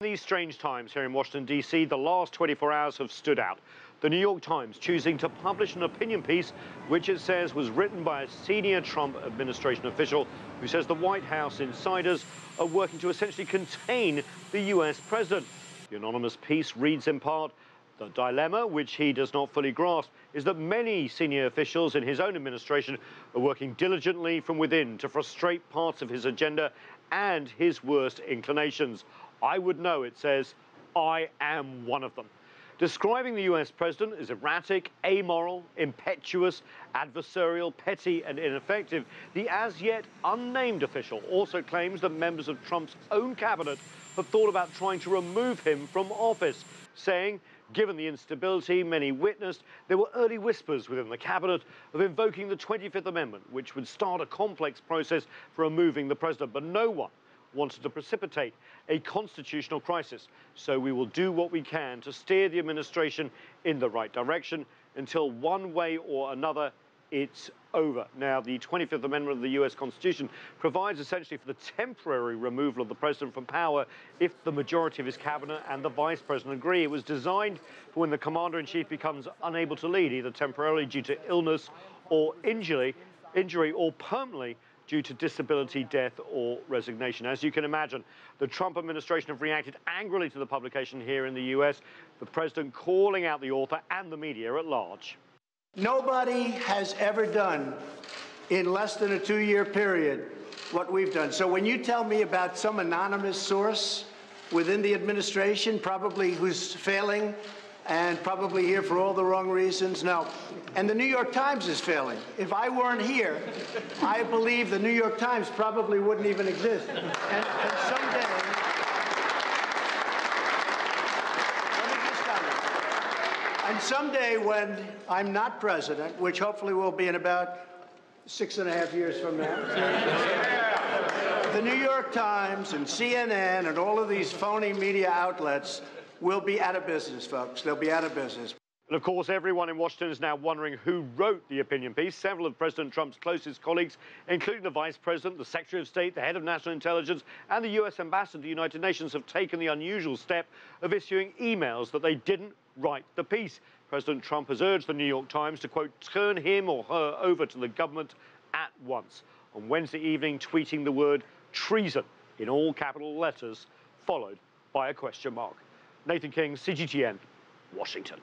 These strange times here in Washington, D.C., the last 24 hours have stood out. The New York Times choosing to publish an opinion piece which it says was written by a senior Trump administration official who says the White House insiders are working to essentially contain the U.S. president. The anonymous piece reads in part, "The dilemma, which he does not fully grasp, is that many senior officials in his own administration are working diligently from within to frustrate parts of his agenda and his worst inclinations. I would know," it says. "I am one of them." Describing the US president as erratic, amoral, impetuous, adversarial, petty and ineffective, the as yet unnamed official also claims that members of Trump's own cabinet have thought about trying to remove him from office, saying, given the instability many witnessed, there were early whispers within the cabinet of invoking the 25th Amendment, which would start a complex process for removing the president, but no one wanted to precipitate a constitutional crisis. So we will do what we can to steer the administration in the right direction until one way or another it's over. Now, the 25th Amendment of the US Constitution provides essentially for the temporary removal of the president from power if the majority of his cabinet and the vice president agree. It was designed for when the commander-in-chief becomes unable to lead, either temporarily due to illness or injury or permanently due to disability, death or resignation. As you can imagine, the Trump administration have reacted angrily to the publication here in the US, the president calling out the author and the media at large. Nobody has ever done in less than a 2-year period what we've done. So when you tell me about some anonymous source within the administration, probably who's failing and probably here for all the wrong reasons, no. And the New York Times is failing. If I weren't here, I believe the New York Times probably wouldn't even exist. And someday, let me just tell you, and someday when I'm not president, which hopefully will be in about 6.5 years from now, the New York Times and CNN and all of these phony media outlets will be out of business, folks. They'll be out of business. And of course, everyone in Washington is now wondering who wrote the opinion piece. Several of President Trump's closest colleagues, including the Vice President, the Secretary of State, the Head of National Intelligence, and the US Ambassador to the United Nations have taken the unusual step of issuing emails that they didn't write the piece. President Trump has urged the New York Times to, quote, turn him or her over to the government at once. On Wednesday evening, tweeting the word treason in all capital letters, followed by a question mark. Nathan King, CGTN, Washington.